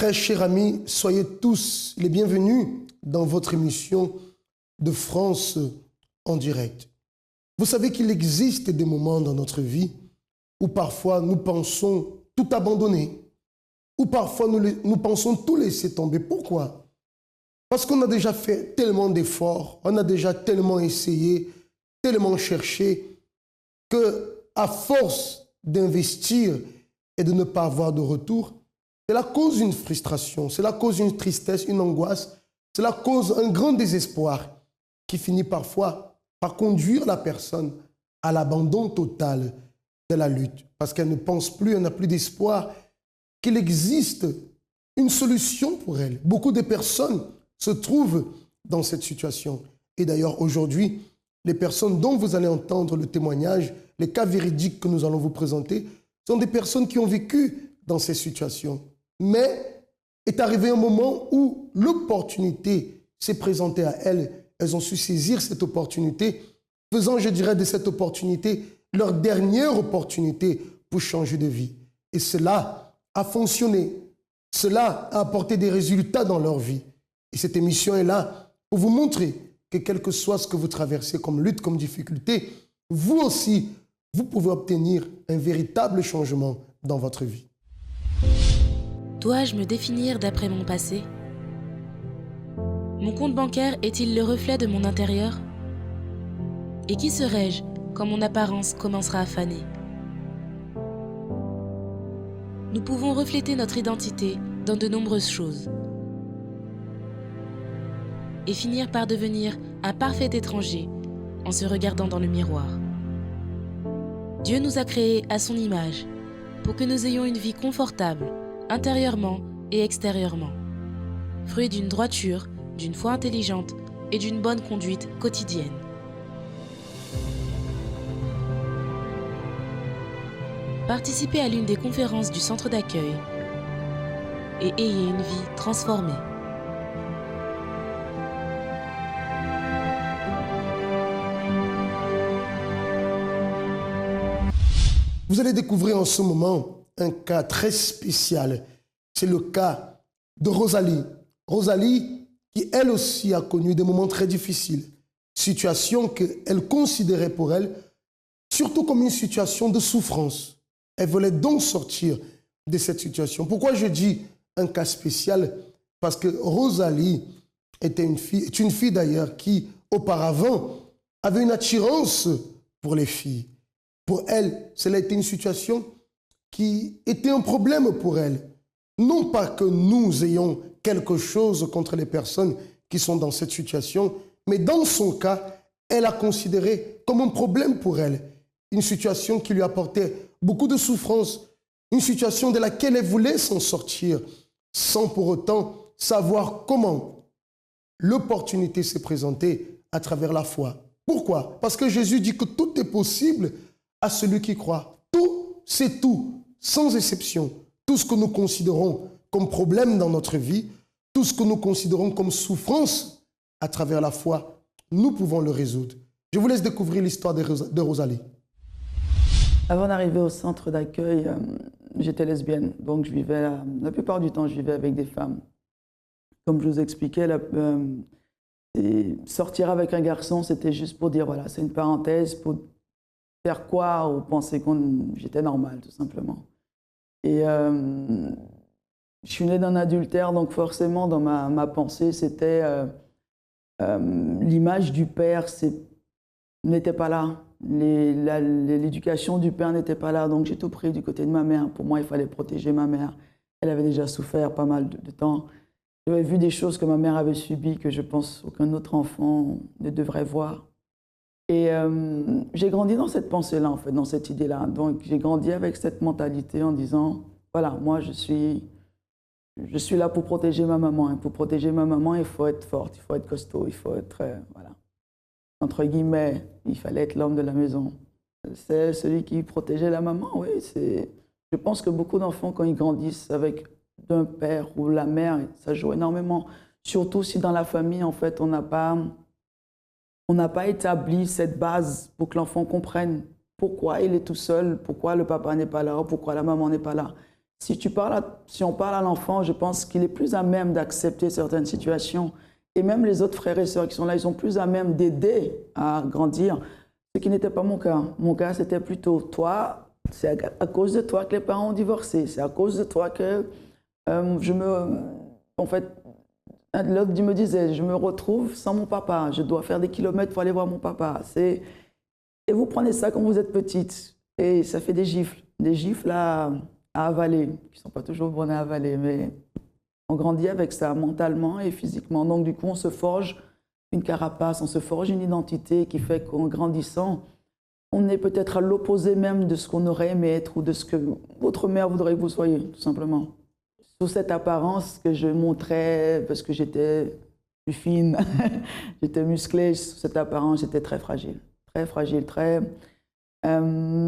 Très chers amis, soyez tous les bienvenus dans votre émission de France en direct. Vous savez qu'il existe des moments dans notre vie où parfois nous pensons tout abandonner, où parfois nous pensons tout laisser tomber. Pourquoi? Parce qu'on a déjà fait tellement d'efforts, on a déjà tellement essayé, tellement cherché, qu'à force d'investir et de ne pas avoir de retour, cela cause une frustration, cela cause une tristesse, une angoisse, cela cause un grand désespoir qui finit parfois par conduire la personne à l'abandon total de la lutte parce qu'elle ne pense plus, elle n'a plus d'espoir qu'il existe une solution pour elle. Beaucoup de personnes se trouvent dans cette situation. Et d'ailleurs, aujourd'hui, les personnes dont vous allez entendre le témoignage, les cas véridiques que nous allons vous présenter, sont des personnes qui ont vécu dans ces situations. Mais est arrivé un moment où l'opportunité s'est présentée à elles. Elles ont su saisir cette opportunité, faisant, je dirais, de cette opportunité leur dernière opportunité pour changer de vie. Et cela a fonctionné. Cela a apporté des résultats dans leur vie. Et cette émission est là pour vous montrer que quel que soit ce que vous traversez comme lutte, comme difficulté, vous aussi, vous pouvez obtenir un véritable changement dans votre vie. Dois-je me définir d'après mon passé? Mon compte bancaire est-il le reflet de mon intérieur? Et qui serai-je quand mon apparence commencera à faner? Nous pouvons refléter notre identité dans de nombreuses choses et finir par devenir un parfait étranger en se regardant dans le miroir. Dieu nous a créés à son image pour que nous ayons une vie confortable, intérieurement et extérieurement, fruit d'une droiture, d'une foi intelligente et d'une bonne conduite quotidienne. Participez à l'une des conférences du centre d'accueil et ayez une vie transformée. Vous allez découvrir en ce moment un cas très spécial. C'est le cas de Rosalie. Rosalie qui, elle aussi, a connu des moments très difficiles. Situation qu'elle considérait pour elle surtout comme une situation de souffrance. Elle voulait donc sortir de cette situation. Pourquoi je dis un cas spécial? Parce que Rosalie est une fille d'ailleurs qui, auparavant, avait une attirance pour les filles. Pour elle, cela a été une situation qui était un problème pour elle. Non pas que nous ayons quelque chose contre les personnes qui sont dans cette situation, mais dans son cas, elle a considéré comme un problème pour elle. Une situation qui lui apportait beaucoup de souffrance, une situation de laquelle elle voulait s'en sortir, sans pour autant savoir comment. L'opportunité s'est présentée à travers la foi. Pourquoi? Parce que Jésus dit que tout est possible à celui qui croit. Tout, c'est tout, sans exception. Tout ce que nous considérons comme problème dans notre vie, tout ce que nous considérons comme souffrance, à travers la foi, nous pouvons le résoudre. Je vous laisse découvrir l'histoire de Rosalie. Avant d'arriver au centre d'accueil, j'étais lesbienne, donc je vivais, la plupart du temps, je vivais avec des femmes. Comme je vous expliquais, sortir avec un garçon, c'était juste pour dire, voilà, c'est une parenthèse, pour faire quoi ou penser que j'étais normale, tout simplement. Et je suis née d'un adultère, donc forcément, dans ma pensée, c'était l'image du père n'était pas là. L'éducation du père n'était pas là, donc j'ai tout pris du côté de ma mère. Pour moi, il fallait protéger ma mère. Elle avait déjà souffert pas mal de temps. J'avais vu des choses que ma mère avait subies que je pense aucun autre enfant ne devrait voir. Et j'ai grandi dans cette pensée-là, en fait, dans cette idée-là. Donc j'ai grandi avec cette mentalité en disant, voilà, moi je suis là pour protéger ma maman. Et pour protéger ma maman, il faut être forte, il faut être costaud, il faut être, voilà. Entre guillemets, il fallait être l'homme de la maison. C'est celui qui protégeait la maman, oui. Je pense que beaucoup d'enfants, quand ils grandissent avec d'un père ou la mère, ça joue énormément. Surtout si dans la famille, en fait, on n'a pas établi cette base pour que l'enfant comprenne pourquoi il est tout seul, pourquoi le papa n'est pas là, ou pourquoi la maman n'est pas là. Si on parle à l'enfant, je pense qu'il est plus à même d'accepter certaines situations. Et même les autres frères et sœurs qui sont là, ils sont plus à même d'aider à grandir, ce qui n'était pas mon cas. Mon cas, c'était plutôt toi, c'est à cause de toi que les parents ont divorcé, c'est à cause de toi que en fait, l'autre me disait, je me retrouve sans mon papa, je dois faire des kilomètres pour aller voir mon papa. Et vous prenez ça quand vous êtes petite, et ça fait des gifles à avaler, qui ne sont pas toujours bonnes à avaler, mais on grandit avec ça mentalement et physiquement. Donc du coup, on se forge une carapace, on se forge une identité qui fait qu'en grandissant, on est peut-être à l'opposé même de ce qu'on aurait aimé être ou de ce que votre mère voudrait que vous soyez, tout simplement. Sous cette apparence que je montrais, parce que j'étais plus fine, j'étais musclée, sous cette apparence, j'étais très fragile, très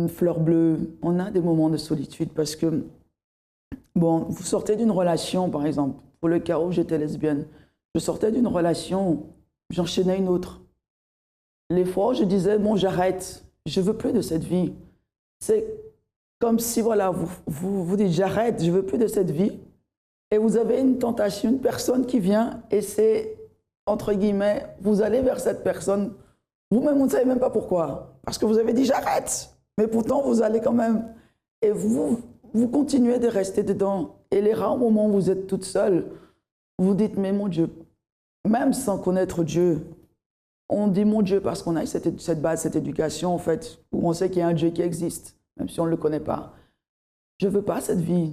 fleur bleue. On a des moments de solitude parce que, bon, vous sortez d'une relation, par exemple, pour le cas où j'étais lesbienne, je sortais d'une relation, j'enchaînais une autre. Les fois où je disais, bon, j'arrête, je ne veux plus de cette vie. C'est comme si, voilà, vous dites, j'arrête, je ne veux plus de cette vie. Et vous avez une tentation, une personne qui vient, et c'est, entre guillemets, vous allez vers cette personne, vous-même, vous ne savez même pas pourquoi. Parce que vous avez dit, j'arrête. Mais pourtant, vous allez quand même. Et vous continuez de rester dedans. Et les rares moments où vous êtes toute seule, vous dites, mais mon Dieu, même sans connaître Dieu, on dit mon Dieu parce qu'on a cette base, cette éducation, en fait, où on sait qu'il y a un Dieu qui existe, même si on ne le connaît pas. Je ne veux pas cette vie.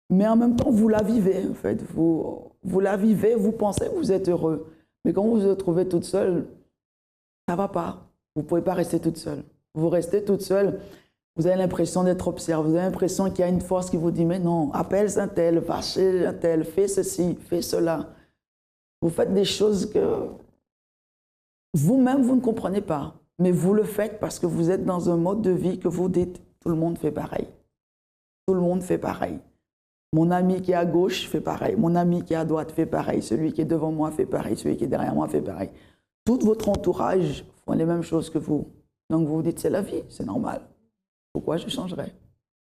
Mais en même temps, vous la vivez, en fait. Vous la vivez, vous pensez que vous êtes heureux. Mais quand vous vous retrouvez toute seule, ça ne va pas. Vous ne pouvez pas rester toute seule. Vous restez toute seule, vous avez l'impression d'être observé, vous avez l'impression qu'il y a une force qui vous dit « Mais non, appelle un tel, va chez un tel, fais ceci, fais cela. » Vous faites des choses que vous-même, vous ne comprenez pas. Mais vous le faites parce que vous êtes dans un mode de vie que vous dites « Tout le monde fait pareil. Tout le monde fait pareil. Mon ami qui est à gauche fait pareil. Mon ami qui est à droite fait pareil. Celui qui est devant moi fait pareil. Celui qui est derrière moi fait pareil. » Tout votre entourage font les mêmes choses que vous. Donc vous vous dites, c'est la vie, c'est normal. Pourquoi je changerais?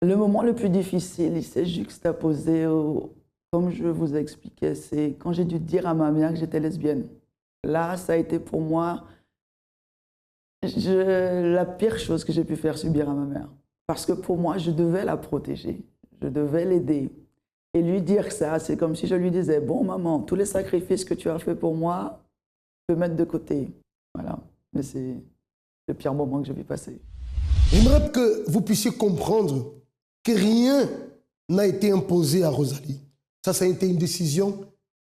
Le moment le plus difficile, il s'est juxtaposé, comme je vous ai expliqué, c'est quand j'ai dû dire à ma mère que j'étais lesbienne. Là, ça a été pour moi la pire chose que j'ai pu faire subir à ma mère. Parce que pour moi, je devais la protéger, je devais l'aider. Et lui dire ça, c'est comme si je lui disais, bon maman, tous les sacrifices que tu as faits pour moi, je peux mettre de côté. Voilà, mais c'est le pire moment que j'ai pu passer. J'aimerais que vous puissiez comprendre que rien n'a été imposé à Rosalie. Ça a été une décision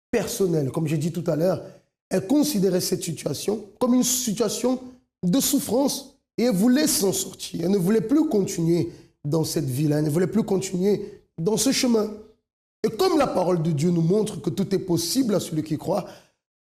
personnelle. Comme j'ai dit tout à l'heure, elle considérait cette situation comme une situation de souffrance et elle voulait s'en sortir. Elle ne voulait plus continuer dans cette vie-là, elle ne voulait plus continuer dans ce chemin. Et comme la parole de Dieu nous montre que tout est possible à celui qui croit,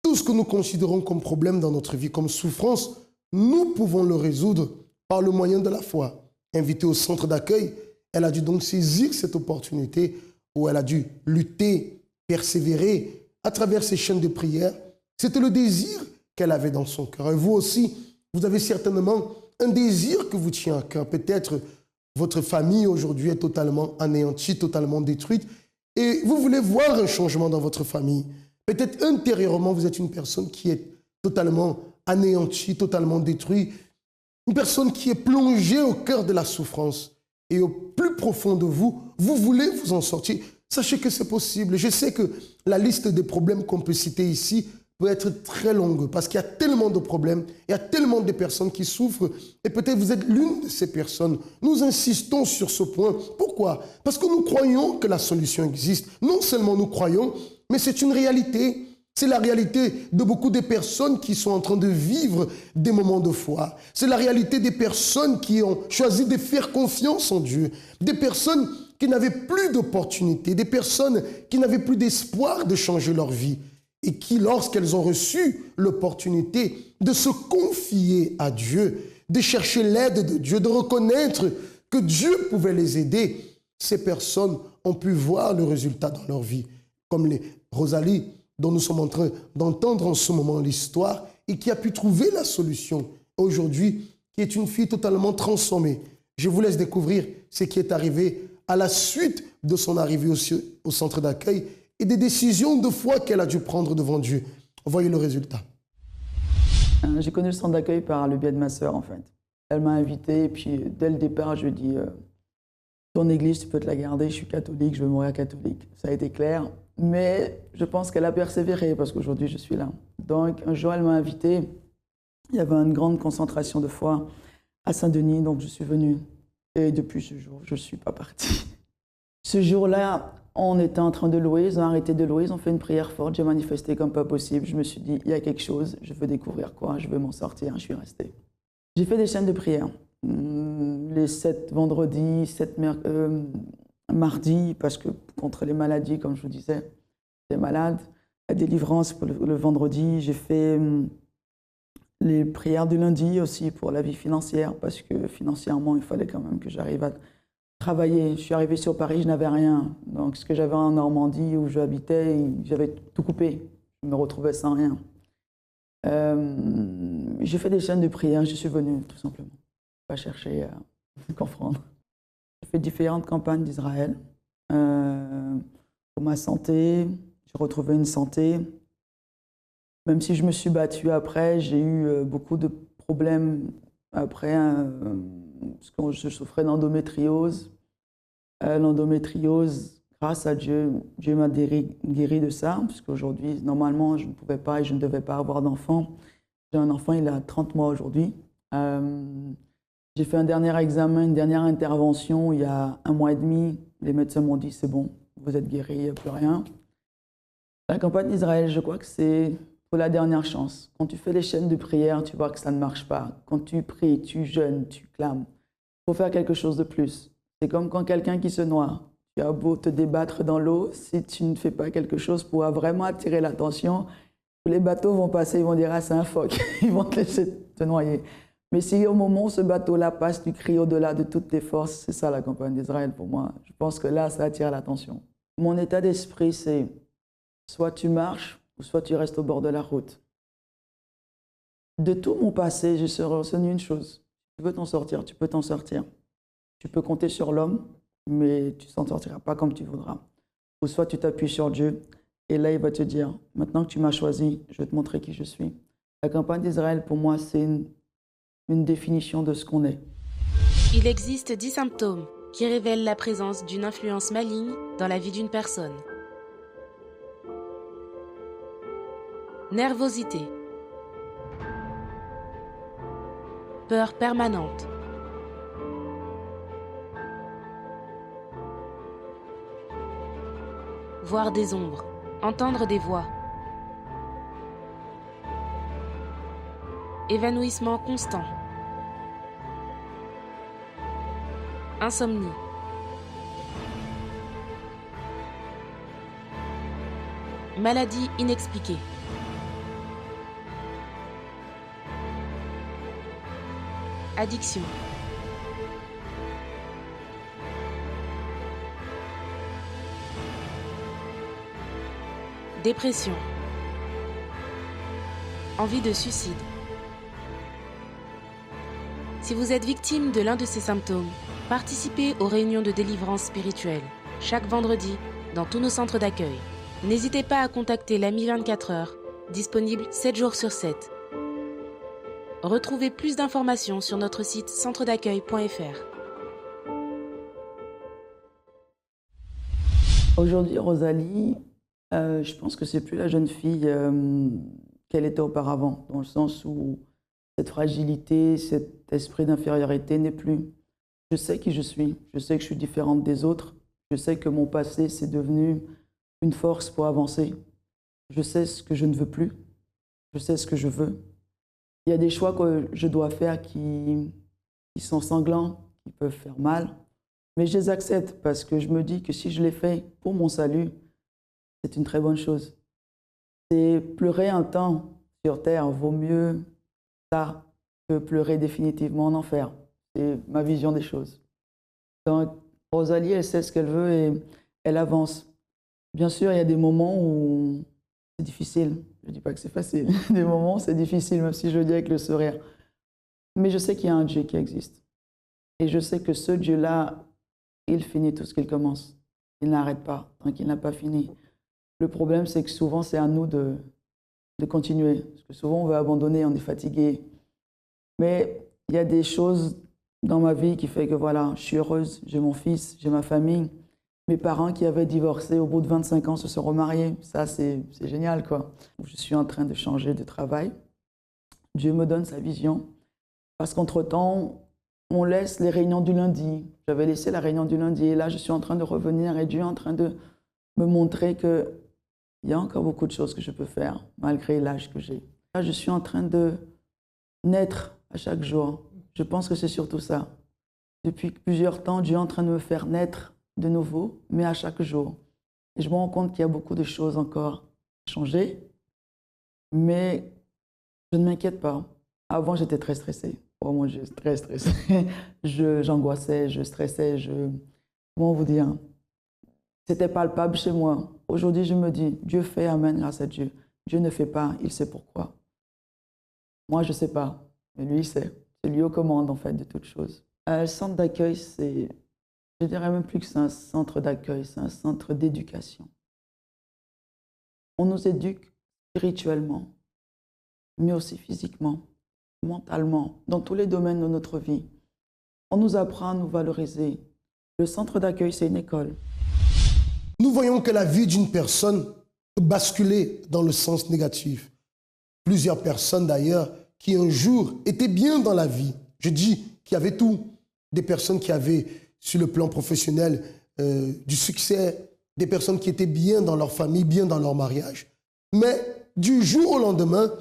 tout ce que nous considérons comme problème dans notre vie, comme souffrance, nous pouvons le résoudre par le moyen de la foi. Invitée au centre d'accueil, elle a dû donc saisir cette opportunité où elle a dû lutter, persévérer à travers ces chaînes de prière. C'était le désir qu'elle avait dans son cœur. Et vous aussi, vous avez certainement un désir que vous tient à cœur. Peut-être votre famille aujourd'hui est totalement anéantie, totalement détruite, et vous voulez voir un changement dans votre famille. Peut-être intérieurement, vous êtes une personne qui est totalement anéantie, totalement détruite, une personne qui est plongée au cœur de la souffrance. Et au plus profond de vous, vous voulez vous en sortir. Sachez que c'est possible. Je sais que la liste des problèmes qu'on peut citer ici peut être très longue parce qu'il y a tellement de problèmes, il y a tellement de personnes qui souffrent et peut-être vous êtes l'une de ces personnes. Nous insistons sur ce point. Pourquoi? Parce que nous croyons que la solution existe. Non seulement nous croyons, mais c'est une réalité. C'est la réalité de beaucoup de personnes qui sont en train de vivre des moments de foi. C'est la réalité des personnes qui ont choisi de faire confiance en Dieu. Des personnes qui n'avaient plus d'opportunités, des personnes qui n'avaient plus d'espoir de changer leur vie et qui, lorsqu'elles ont reçu l'opportunité de se confier à Dieu, de chercher l'aide de Dieu, de reconnaître que Dieu pouvait les aider, ces personnes ont pu voir le résultat dans leur vie. Comme les Rosalie, dont nous sommes en train d'entendre en ce moment l'histoire et qui a pu trouver la solution aujourd'hui, qui est une fille totalement transformée. Je vous laisse découvrir ce qui est arrivé à la suite de son arrivée au centre d'accueil et des décisions de foi qu'elle a dû prendre devant Dieu. Voyez le résultat. J'ai connu le centre d'accueil par le biais de ma sœur, en fait. Elle m'a invité et puis dès le départ, je lui ai dit ton église, tu peux te la garder, je suis catholique, je veux mourir catholique. Ça a été clair, mais je pense qu'elle a persévéré parce qu'aujourd'hui, je suis là. Donc, un jour, elle m'a invité. Il y avait une grande concentration de foi à Saint-Denis, donc je suis venue. Et depuis ce jour, je ne suis pas partie. Ce jour-là, on était en train de louer, ils ont arrêté de louer, ils ont fait une prière forte, j'ai manifesté comme pas possible. Je me suis dit, il y a quelque chose, je veux découvrir quoi, je veux m'en sortir, je suis restée. J'ai fait des chaînes de prière, les 7 vendredis, 7 mardis, parce que contre les maladies, comme je vous disais, j'étais malade. La délivrance pour le vendredi, j'ai fait les prières du lundi aussi pour la vie financière, parce que financièrement, il fallait quand même que j'arrive à travailler. Je suis arrivée sur Paris, je n'avais rien. Donc ce que j'avais en Normandie, où j'habitais, j'avais tout coupé. Je me retrouvais sans rien. J'ai fait des chaînes de prière, je suis venue, tout simplement. Pas chercher à comprendre. J'ai fait différentes campagnes d'Israël. Pour ma santé, j'ai retrouvé une santé. Même si je me suis battue après, j'ai eu beaucoup de problèmes après, parce que je souffrais d'endométriose. L'endométriose, grâce à Dieu, Dieu m'a guéri de ça, parce qu'aujourd'hui, normalement, je ne pouvais pas et je ne devais pas avoir d'enfant. J'ai un enfant, il a 30 mois aujourd'hui. J'ai fait un dernier examen, une dernière intervention il y a 1 mois et demi. Les médecins m'ont dit, c'est bon, vous êtes guéri, il n'y a plus rien. La campagne d'Israël, je crois que c'est pour la dernière chance. Quand tu fais les chaînes de prière, tu vois que ça ne marche pas. Quand tu pries, tu jeûnes, tu clames, il faut faire quelque chose de plus. C'est comme quand quelqu'un qui se noie. Tu as beau te débattre dans l'eau, si tu ne fais pas quelque chose pour vraiment attirer l'attention, les bateaux vont passer, ils vont dire « Ah, c'est un phoque », ils vont te laisser te noyer. Mais si au moment où ce bateau-là passe, tu cries au-delà de toutes tes forces, c'est ça la campagne d'Israël pour moi. Je pense que là, ça attire l'attention. Mon état d'esprit, c'est soit tu marches, ou soit tu restes au bord de la route. De tout mon passé, je suis retenu une chose. Tu veux t'en sortir, tu peux t'en sortir. Tu peux compter sur l'homme, mais tu ne t'en sortiras pas comme tu voudras. Ou soit tu t'appuies sur Dieu, et là, il va te dire, maintenant que tu m'as choisi, je vais te montrer qui je suis. La campagne d'Israël, pour moi, c'est une définition de ce qu'on est. Il existe 10 symptômes qui révèlent la présence d'une influence maligne dans la vie d'une personne. Nervosité. Peur permanente. Voir des ombres, entendre des voix. Évanouissement constant. Insomnie. Maladie inexpliquée. Addiction. Dépression. Envie de suicide. Si vous êtes victime de l'un de ces symptômes, participez aux réunions de délivrance spirituelle, chaque vendredi, dans tous nos centres d'accueil. N'hésitez pas à contacter l'AMI 24h, disponible 7 jours sur 7. Retrouvez plus d'informations sur notre site centredaccueil.fr. Aujourd'hui, Rosalie, je pense que c'est plus la jeune fille qu'elle était auparavant, dans le sens où cette fragilité, cet esprit d'infériorité n'est plus. Je sais qui je suis que je suis différente des autres, je sais que mon passé, c'est devenu une force pour avancer. Je sais ce que je ne veux plus, je sais ce que je veux. Il y a des choix que je dois faire qui sont sanglants, qui peuvent faire mal, mais je les accepte parce que je me dis que si je les fais pour mon salut, c'est une très bonne chose. C'est pleurer un temps sur terre vaut mieux ça que pleurer définitivement en enfer. C'est ma vision des choses. Donc, Rosalie, elle sait ce qu'elle veut et elle avance. Bien sûr, il y a des moments où c'est difficile. Je ne dis pas que c'est facile. Des moments où c'est difficile, même si je le dis avec le sourire. Mais je sais qu'il y a un Dieu qui existe. Et je sais que ce Dieu-là, il finit tout ce qu'il commence. Il n'arrête pas tant qu'il n'a pas fini. Le problème, c'est que souvent, c'est à nous de continuer. Parce que souvent, on veut abandonner, on est fatigué. Mais il y a des choses dans ma vie qui font que voilà, je suis heureuse, j'ai mon fils, j'ai ma famille. Mes parents qui avaient divorcé au bout de 25 ans se sont remariés. Ça, c'est génial, quoi. Je suis en train de changer de travail. Dieu me donne sa vision. Parce qu'entre-temps, on laisse les réunions du lundi. J'avais laissé la réunion du lundi et là, je suis en train de revenir et Dieu est en train de me montrer qu'il y a encore beaucoup de choses que je peux faire malgré l'âge que j'ai. Là, je suis en train de naître à chaque jour. Je pense que c'est surtout ça. Depuis plusieurs temps, Dieu est en train de me faire naître de nouveau, mais à chaque jour. Et je me rends compte qu'il y a beaucoup de choses encore à changer, mais je ne m'inquiète pas. Avant, j'étais très stressée. Oh mon Dieu, très stressée. J'angoissais, je stressais, comment vous dire? C'était palpable chez moi. Aujourd'hui, je me dis, Dieu fait, amen, grâce à Dieu. Dieu ne fait pas, il sait pourquoi. Moi, je ne sais pas, mais lui, il sait. C'est lui aux commandes, en fait, de toutes choses. Le centre d'accueil, c'est, je dirais même plus que c'est un centre d'accueil, c'est un centre d'éducation. On nous éduque spirituellement, mais aussi physiquement, mentalement, dans tous les domaines de notre vie. On nous apprend à nous valoriser. Le centre d'accueil, c'est une école. Nous voyons que la vie d'une personne peut basculer dans le sens négatif. Plusieurs personnes d'ailleurs qui un jour étaient bien dans la vie, je dis qu'il y avait tout, des personnes qui avaient sur le plan professionnel du succès, des personnes qui étaient bien dans leur famille, bien dans leur mariage. Mais du jour au lendemain,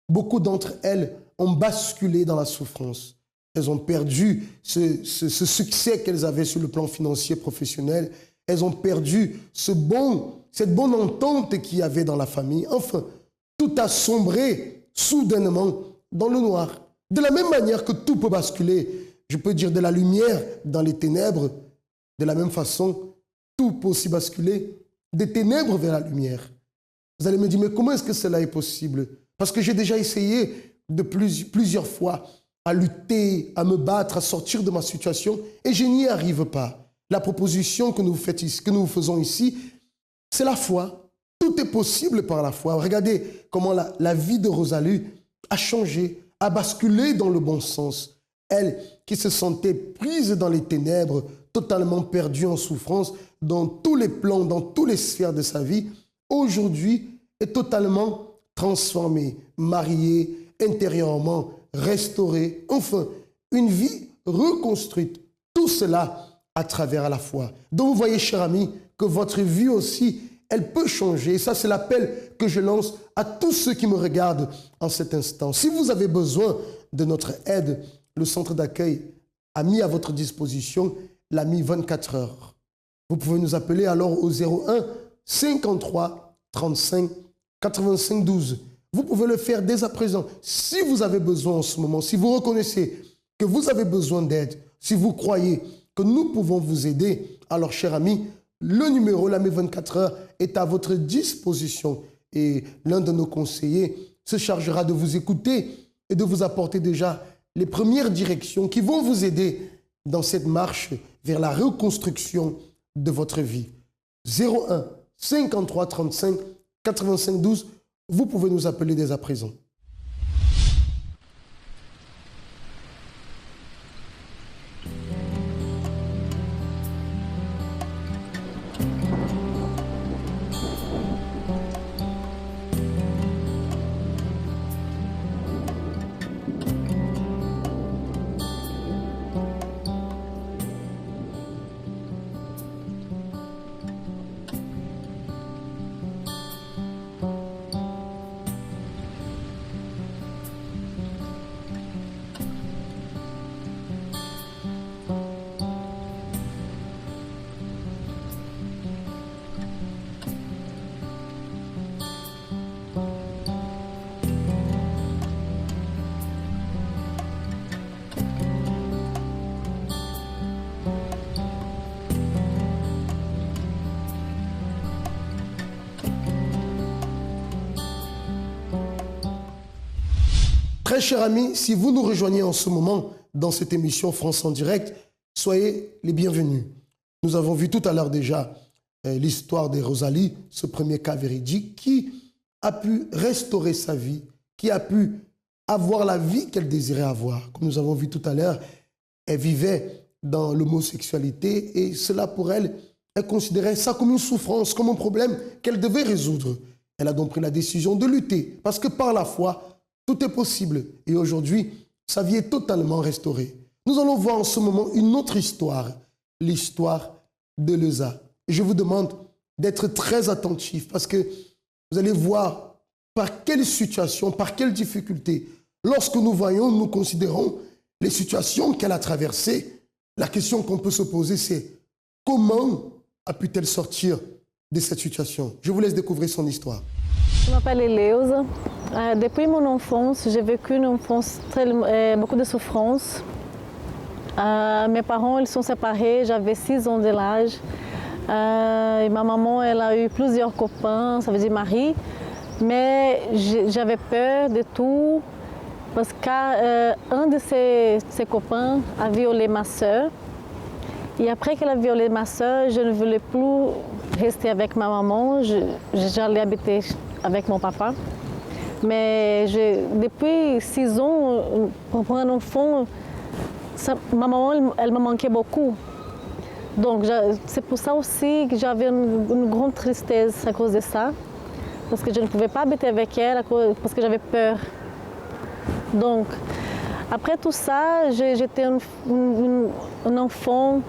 beaucoup d'entre elles ont basculé dans la souffrance. Elles ont perdu ce succès qu'elles avaient sur le plan financier professionnel. Elles ont perdu cette bonne entente qu'il y avait dans la famille. Enfin, tout a sombré soudainement dans le noir. De la même manière que tout peut basculer, je peux dire de la lumière dans les ténèbres, de la même façon, tout peut aussi basculer des ténèbres vers la lumière. Vous allez me dire, mais comment est-ce que cela est possible? Parce que j'ai déjà essayé de plusieurs fois à lutter, à me battre, à sortir de ma situation et je n'y arrive pas. La proposition que nous faisons ici, c'est la foi. Tout est possible par la foi. Regardez comment la vie de Rosalie a changé, a basculé dans le bon sens. Elle, qui se sentait prise dans les ténèbres, totalement perdue en souffrance, dans tous les plans, dans toutes les sphères de sa vie, aujourd'hui est totalement transformée, mariée, intérieurement restaurée, enfin, une vie reconstruite. Tout cela à travers la foi. Donc vous voyez, chers amis, que votre vie aussi, elle peut changer. Et ça, c'est l'appel que je lance à tous ceux qui me regardent en cet instant. Si vous avez besoin de notre aide, le centre d'accueil a mis à votre disposition l'AMI 24 heures. Vous pouvez nous appeler alors au 01 53 35 85 12. Vous pouvez le faire dès à présent. Si vous avez besoin en ce moment, si vous reconnaissez que vous avez besoin d'aide, si vous croyez que nous pouvons vous aider, alors, chers amis, le numéro, l'AMI 24 heures, est à votre disposition. Et l'un de nos conseillers se chargera de vous écouter et de vous apporter déjà les premières directions qui vont vous aider dans cette marche vers la reconstruction de votre vie. 01 53 35 85 12, vous pouvez nous appeler dès à présent. Très chers amis, si vous nous rejoignez en ce moment dans cette émission France en direct, soyez les bienvenus. Nous avons vu tout à l'heure déjà l'histoire de Rosalie, ce premier cas véridique, qui a pu restaurer sa vie, qui a pu avoir la vie qu'elle désirait avoir. Comme nous avons vu tout à l'heure, elle vivait dans l'homosexualité et cela pour elle, elle considérait ça comme une souffrance, comme un problème qu'elle devait résoudre. Elle a donc pris la décision de lutter parce que par la foi, tout est possible. Et aujourd'hui, sa vie est totalement restaurée. Nous allons voir en ce moment une autre histoire, l'histoire de Leza. Je vous demande d'être très attentif parce que vous allez voir par quelle situation, par quelle difficulté. Lorsque nous voyons, nous considérons les situations qu'elle a traversées, la question qu'on peut se poser, c'est comment a pu-t-elle sortir de cette situation? Je vous laisse découvrir son histoire. Je m'appelle Eleusa. Depuis mon enfance, j'ai vécu une enfance beaucoup de souffrance. Mes parents ils sont séparés, j'avais 6 ans de l'âge. Et ma maman elle a eu plusieurs copains, ça veut dire mari. Mais j'avais peur de tout parce qu'un de ses copains a violé ma soeur. Et après qu'elle a violé ma soeur, je ne voulais plus rester avec ma maman. J'allais habiter avec mon papa. Mais depuis 6 ans, pour un enfant, ma maman, elle me manquait beaucoup. Donc c'est pour ça aussi que j'avais une grande tristesse à cause de ça. Parce que je ne pouvais pas habiter avec elle, parce que j'avais peur. Donc, après tout ça, j'étais un enfant,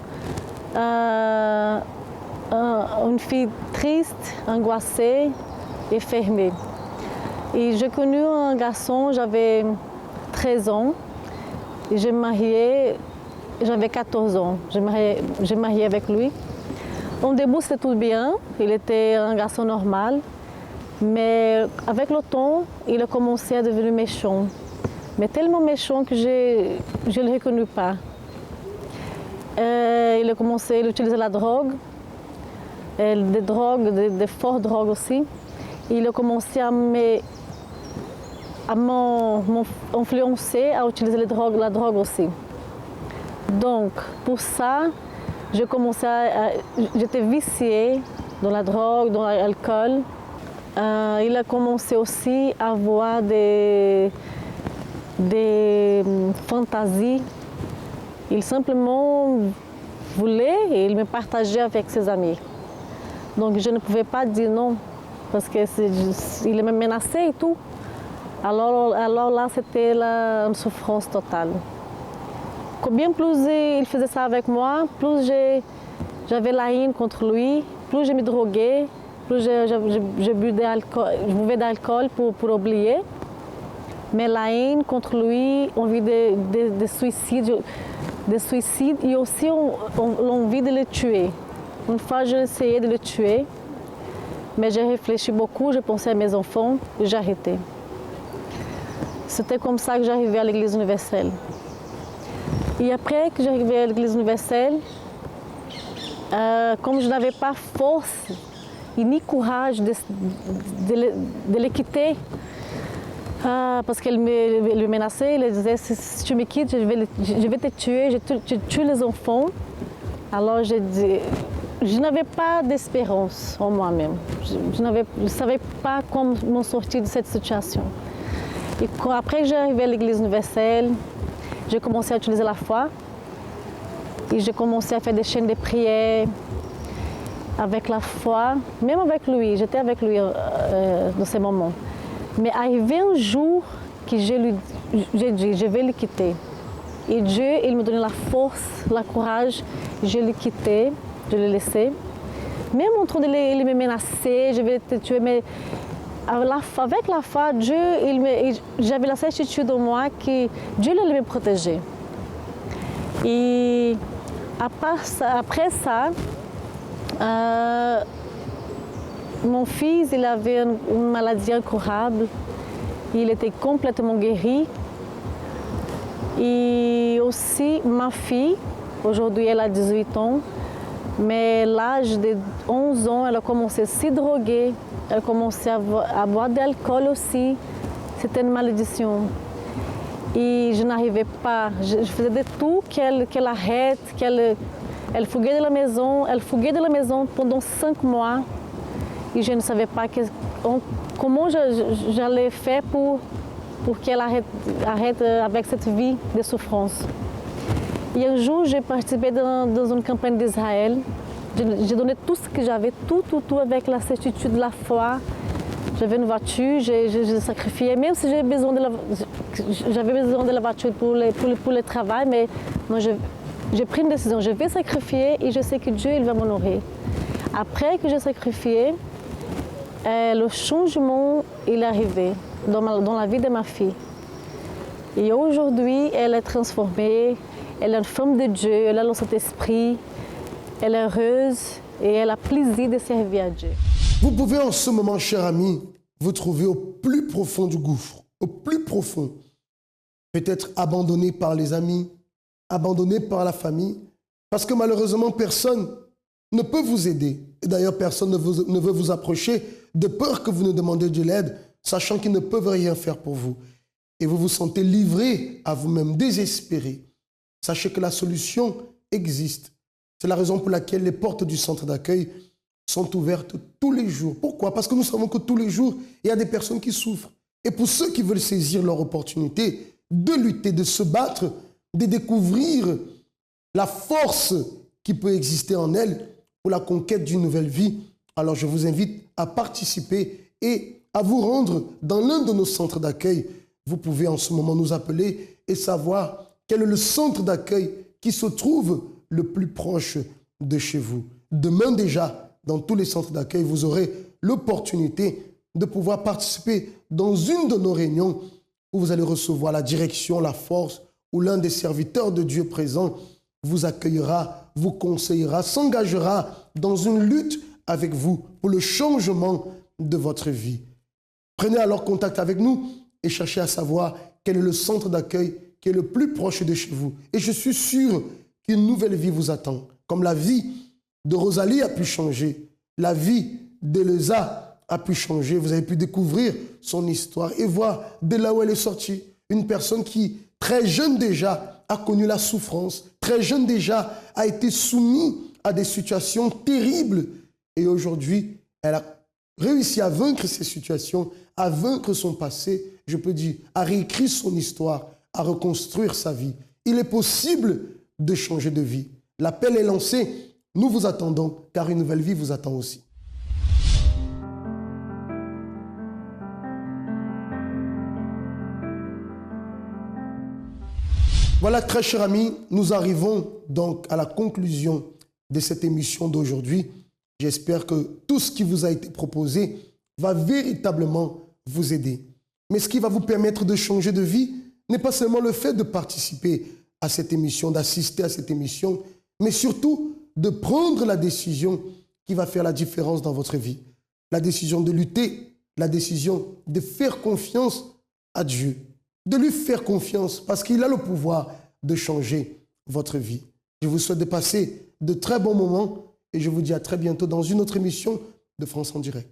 une fille triste, angoissée et fermée. Et j'ai connu un garçon, j'avais 13 ans, et j'ai marié, j'avais 14 ans. J'ai marié avec lui. Au début, c'était tout bien, il était un garçon normal. Mais avec le temps, il a commencé à devenir méchant. Mais tellement méchant que je ne le reconnais pas. Il a commencé à utiliser la drogue, des fortes drogues aussi. Il a commencé à m'influencer à utiliser la drogue aussi. Donc, pour ça, j'étais viciée dans la drogue, dans l'alcool. Il a commencé aussi à avoir des fantasies. Il simplement voulait et il me partageait avec ses amis. Donc je ne pouvais pas dire non parce qu'il me menaçait et tout. Alors là, c'était une souffrance totale. Combien plus il faisait ça avec moi, plus j'avais la haine contre lui, plus je me droguais. Plus je buvais d'alcool pour oublier. Mais la haine contre lui, envie de suicide et aussi l'envie de le tuer. Une fois, j'ai essayé de le tuer, mais j'ai réfléchi beaucoup, j'ai pensé à mes enfants et j'ai arrêté. C'était comme ça que j'arrivais à l'Église universelle. Et après que j'arrivais à l'Église universelle, comme je n'avais pas force et ni courage de le quitter, parce qu'elle me menaçait, elle disait si tu me quittes, je vais te tuer, je tue les enfants. Alors je n'avais pas d'espérance en moi-même. Je ne savais pas comment m'en sortir de cette situation. Et après que j'arrivais à l'Église universelle, j'ai commencé à utiliser la foi et j'ai commencé à faire des chaînes de prière. Avec la foi, même avec lui, j'étais avec lui dans ces moments. Mais arrivé un jour que j'ai dit, je vais le quitter. Et Dieu, il me donnait la force, le courage, je l'ai quitté, je l'ai laissé. Même en train de il me menacer, je vais te tuer, mais avec la foi, Dieu, j'avais la certitude en moi que Dieu allait me protéger. Et après ça, mon fils, il avait une maladie incurable. Il était complètement guéri. Et aussi ma fille, aujourd'hui elle a 18 ans, mais à l'âge de 11 ans, elle a commencé à se droguer, elle a commencé à boire de l'alcool aussi. C'était une malédiction. Et je n'arrivais pas, je faisais de tout qu'elle arrête, Elle fuguait de la maison pendant 5 mois et je ne savais pas comment j'allais faire pour qu'elle arrête avec cette vie de souffrance. Et un jour, j'ai participé dans une campagne d'Israël. J'ai donné tout ce que j'avais, tout avec la certitude de la foi. J'avais une voiture, j'ai sacrifié, même si j'avais besoin de la voiture pour le travail, mais moi j'ai pris une décision, je vais sacrifier et je sais que Dieu il va m'honorer. Après que j'ai sacrifié, le changement il est arrivé dans la vie de ma fille. Et aujourd'hui, elle est transformée, elle est une femme de Dieu, elle a le Saint-Esprit, elle est heureuse et elle a plaisir de servir à Dieu. Vous pouvez en ce moment, cher ami, vous trouver au plus profond du gouffre, au plus profond. Peut-être abandonné par les amis, abandonné par la famille, parce que malheureusement, personne ne peut vous aider. Et d'ailleurs, personne ne veut vous approcher de peur que vous ne demandiez de l'aide, sachant qu'ils ne peuvent rien faire pour vous. Et vous vous sentez livré à vous-même, désespéré. Sachez que la solution existe. C'est la raison pour laquelle les portes du centre d'accueil sont ouvertes tous les jours. Pourquoi? Parce que nous savons que tous les jours, il y a des personnes qui souffrent. Et pour ceux qui veulent saisir leur opportunité de lutter, de se battre, de découvrir la force qui peut exister en elles pour la conquête d'une nouvelle vie, alors je vous invite à participer et à vous rendre dans l'un de nos centres d'accueil. Vous pouvez en ce moment nous appeler et savoir quel est le centre d'accueil qui se trouve le plus proche de chez vous. Demain déjà, dans tous les centres d'accueil, vous aurez l'opportunité de pouvoir participer dans une de nos réunions où vous allez recevoir la direction, la force, où l'un des serviteurs de Dieu présents vous accueillera, vous conseillera, s'engagera dans une lutte avec vous pour le changement de votre vie. Prenez alors contact avec nous et cherchez à savoir quel est le centre d'accueil qui est le plus proche de chez vous. Et je suis sûr qu'une nouvelle vie vous attend. Comme la vie de Rosalie a pu changer, la vie d'Elsa a pu changer. Vous avez pu découvrir son histoire et voir de là où elle est sortie. Une personne qui, très jeune déjà, a connu la souffrance, très jeune déjà, a été soumise à des situations terribles. Et aujourd'hui, elle a réussi à vaincre ces situations, à vaincre son passé, je peux dire, à réécrire son histoire, à reconstruire sa vie. Il est possible de changer de vie. L'appel est lancé. Nous vous attendons, car une nouvelle vie vous attend aussi. Voilà, très chers amis, nous arrivons donc à la conclusion de cette émission d'aujourd'hui. J'espère que tout ce qui vous a été proposé va véritablement vous aider. Mais ce qui va vous permettre de changer de vie n'est pas seulement le fait de participer à cette émission, d'assister à cette émission, mais surtout de prendre la décision qui va faire la différence dans votre vie. La décision de lutter, la décision de faire confiance à Dieu, de lui faire confiance parce qu'il a le pouvoir de changer votre vie. Je vous souhaite de passer de très bons moments et je vous dis à très bientôt dans une autre émission de France en direct.